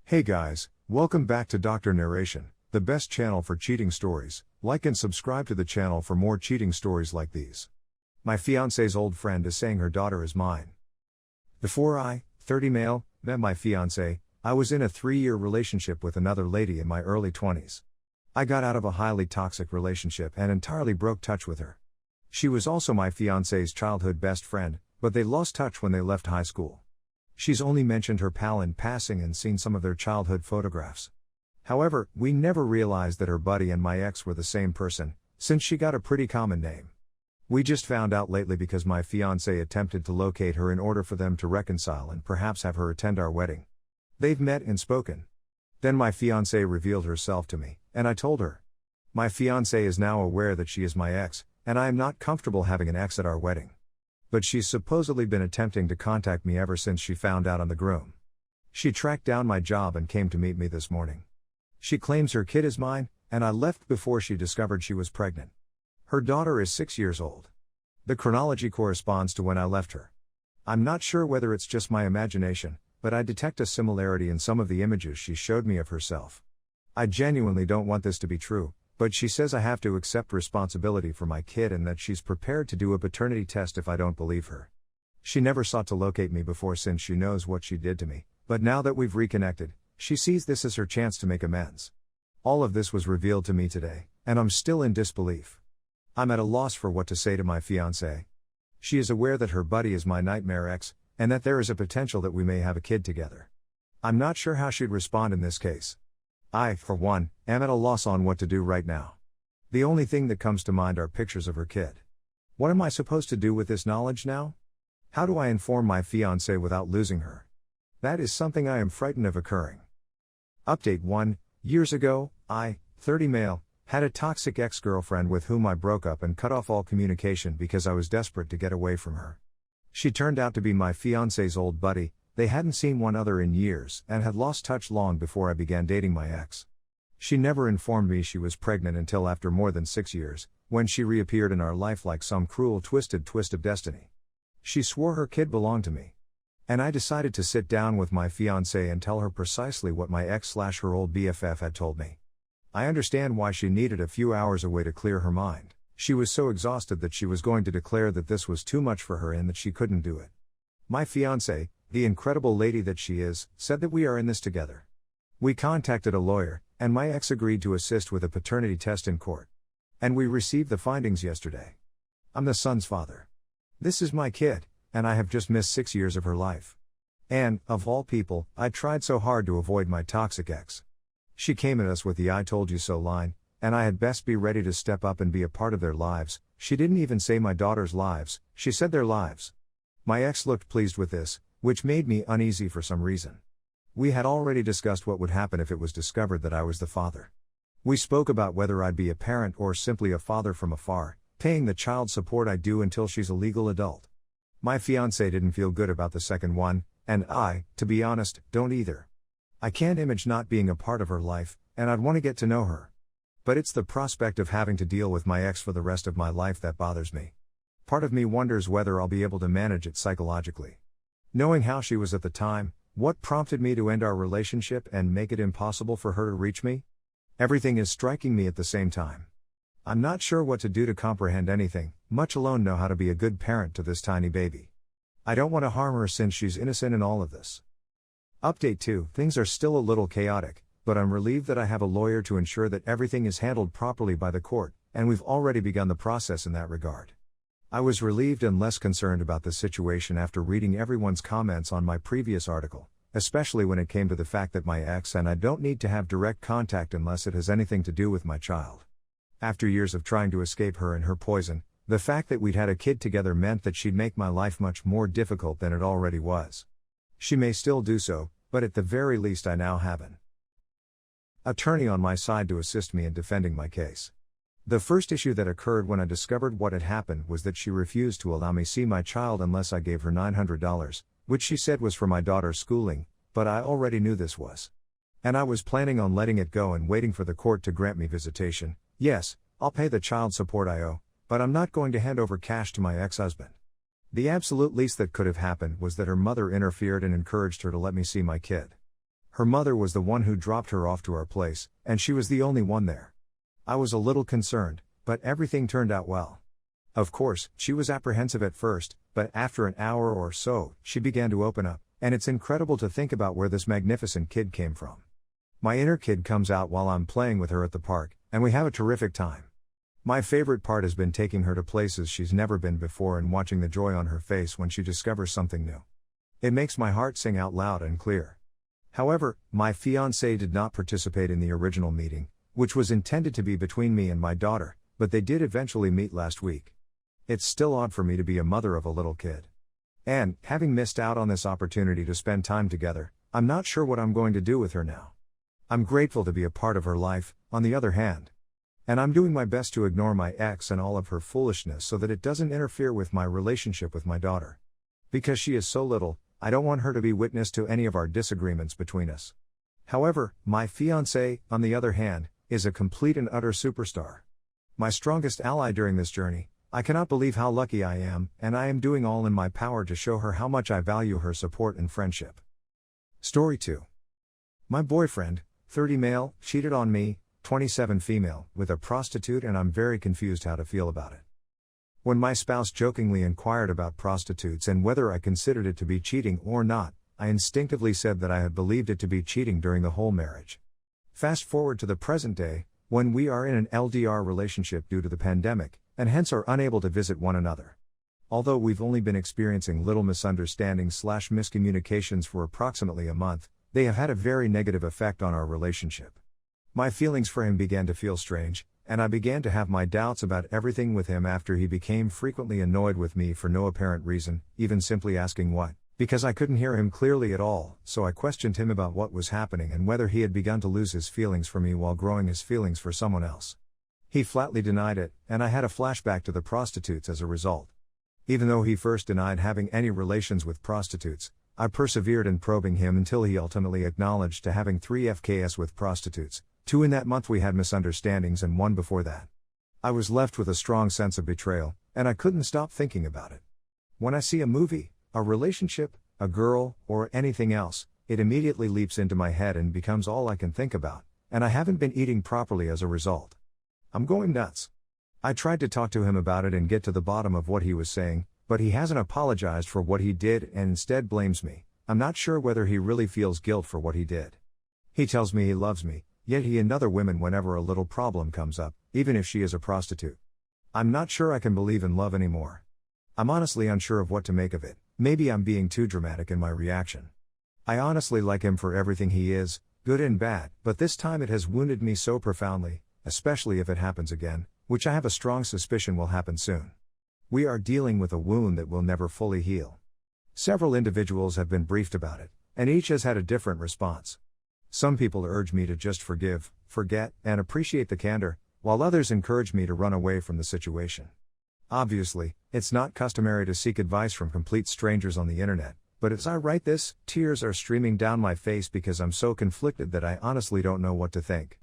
Hey guys, welcome back to Dr. Narration, the best channel for cheating stories. Like and subscribe to the channel for more cheating stories like these. My fiancée's old friend is saying her daughter is mine. Before I, 30 male, met my fiancée, I was in a 3-year relationship with another lady in my early 20s. I got out of a highly toxic relationship and entirely broke touch with her. She was also my fiancée's childhood best friend, but they lost touch when they left high school. She's only mentioned her pal in passing and seen some of their childhood photographs. However, we never realized that her buddy and my ex were the same person, since she got a pretty common name. We just found out lately because my fiancé attempted to locate her in order for them to reconcile and perhaps have her attend our wedding. They've met and spoken. Then my fiancé revealed herself to me, and I told her. My fiancé is now aware that she is my ex, and I am not comfortable having an ex at our wedding. But she's supposedly been attempting to contact me ever since she found out I'm the groom. She tracked down my job and came to meet me this morning. She claims her kid is mine, and I left before she discovered she was pregnant. Her daughter is 6 years old. The chronology corresponds to when I left her. I'm not sure whether it's just my imagination, but I detect a similarity in some of the images she showed me of herself. I genuinely don't want this to be true, but she says I have to accept responsibility for my kid and that she's prepared to do a paternity test if I don't believe her. She never sought to locate me before since she knows what she did to me, but now that we've reconnected, she sees this as her chance to make amends. All of this was revealed to me today, and I'm still in disbelief. I'm at a loss for what to say to my fiancée. She is aware that her buddy is my nightmare ex, and that there is a potential that we may have a kid together. I'm not sure how she'd respond in this case. I, for one, am at a loss on what to do right now. The only thing that comes to mind are pictures of her kid. What am I supposed to do with this knowledge now? How do I inform my fiancée without losing her? That is something I am frightened of occurring. Update 1. Years ago, I, 30 male, had a toxic ex-girlfriend with whom I broke up and cut off all communication because I was desperate to get away from her. She turned out to be my fiancé's old buddy. They hadn't seen one another in years and had lost touch long before I began dating my ex. She never informed me she was pregnant until after more than 6 years, when she reappeared in our life like some cruel twisted twist of destiny. She swore her kid belonged to me. And I decided to sit down with my fiancée and tell her precisely what my ex/her old BFF had told me. I understand why she needed a few hours away to clear her mind. She was so exhausted that she was going to declare that this was too much for her and that she couldn't do it. My fiancée, the incredible lady that she is, said that we are in this together. We contacted a lawyer, and my ex agreed to assist with a paternity test in court. And we received the findings yesterday. I'm the son's father. This is my kid, and I have just missed 6 years of her life. And, of all people, I tried so hard to avoid my toxic ex. She came at us with the "I told you so" line, and I had best be ready to step up and be a part of their lives. She didn't even say my daughter's lives, she said their lives. My ex looked pleased with this, which made me uneasy for some reason. We had already discussed what would happen if it was discovered that I was the father. We spoke about whether I'd be a parent or simply a father from afar, paying the child support I do until she's a legal adult. My fiancé didn't feel good about the second one, and I, to be honest, don't either. I can't imagine not being a part of her life, and I'd want to get to know her. But it's the prospect of having to deal with my ex for the rest of my life that bothers me. Part of me wonders whether I'll be able to manage it psychologically. Knowing how she was at the time, what prompted me to end our relationship and make it impossible for her to reach me? Everything is striking me at the same time. I'm not sure what to do to comprehend anything, much alone know how to be a good parent to this tiny baby. I don't want to harm her since she's innocent in all of this. Update 2. Things are still a little chaotic, but I'm relieved that I have a lawyer to ensure that everything is handled properly by the court, and we've already begun the process in that regard. I was relieved and less concerned about the situation after reading everyone's comments on my previous article, especially when it came to the fact that my ex and I don't need to have direct contact unless it has anything to do with my child. After years of trying to escape her and her poison, the fact that we'd had a kid together meant that she'd make my life much more difficult than it already was. She may still do so, but at the very least I now have an attorney on my side to assist me in defending my case. The first issue that occurred when I discovered what had happened was that she refused to allow me see my child unless I gave her $900, which she said was for my daughter's schooling, but I already knew this was. And I was planning on letting it go and waiting for the court to grant me visitation. Yes, I'll pay the child support I owe, but I'm not going to hand over cash to my ex-husband. The absolute least that could have happened was that her mother interfered and encouraged her to let me see my kid. Her mother was the one who dropped her off to our place, and she was the only one there. I was a little concerned, but everything turned out well. Of course, she was apprehensive at first, but after an hour or so, she began to open up, and it's incredible to think about where this magnificent kid came from. My inner kid comes out while I'm playing with her at the park, and we have a terrific time. My favorite part has been taking her to places she's never been before and watching the joy on her face when she discovers something new. It makes my heart sing out loud and clear. However, my fiancé did not participate in the original meeting, which was intended to be between me and my daughter, but they did eventually meet last week. It's still odd for me to be a mother of a little kid. And, having missed out on this opportunity to spend time together, I'm not sure what I'm going to do with her now. I'm grateful to be a part of her life, on the other hand. And I'm doing my best to ignore my ex and all of her foolishness so that it doesn't interfere with my relationship with my daughter. Because she is so little, I don't want her to be witness to any of our disagreements between us. However, my fiancé, on the other hand, is a complete and utter superstar. My strongest ally during this journey. I cannot believe how lucky I am, and I am doing all in my power to show her how much I value her support and friendship. Story 2. My boyfriend, 30 male, cheated on me, 27 female, with a prostitute, and I'm very confused how to feel about it. When my spouse jokingly inquired about prostitutes and whether I considered it to be cheating or not, I instinctively said that I had believed it to be cheating during the whole marriage. Fast forward to the present day, when we are in an LDR relationship due to the pandemic, and hence are unable to visit one another. Although we've only been experiencing little misunderstandings/miscommunications for approximately a month, they have had a very negative effect on our relationship. My feelings for him began to feel strange, and I began to have my doubts about everything with him after he became frequently annoyed with me for no apparent reason, even simply asking what, because I couldn't hear him clearly at all, so I questioned him about what was happening and whether he had begun to lose his feelings for me while growing his feelings for someone else. He flatly denied it, and I had a flashback to the prostitutes as a result. Even though he first denied having any relations with prostitutes, I persevered in probing him until he ultimately acknowledged to having 3 FKs with prostitutes. 2 in that month we had misunderstandings and 1 before that. I was left with a strong sense of betrayal, and I couldn't stop thinking about it. When I see a movie, a relationship, a girl, or anything else, it immediately leaps into my head and becomes all I can think about, and I haven't been eating properly as a result. I'm going nuts. I tried to talk to him about it and get to the bottom of what he was saying, but he hasn't apologized for what he did and instead blames me. I'm not sure whether he really feels guilt for what he did. He tells me he loves me, yet he and other women whenever a little problem comes up, even if she is a prostitute. I'm not sure I can believe in love anymore. I'm honestly unsure of what to make of it. Maybe I'm being too dramatic in my reaction. I honestly like him for everything he is, good and bad, but this time it has wounded me so profoundly, especially if it happens again, which I have a strong suspicion will happen soon. We are dealing with a wound that will never fully heal. Several individuals have been briefed about it, and each has had a different response. Some people urge me to just forgive, forget, and appreciate the candor, while others encourage me to run away from the situation. Obviously, it's not customary to seek advice from complete strangers on the internet, but as I write this, tears are streaming down my face because I'm so conflicted that I honestly don't know what to think.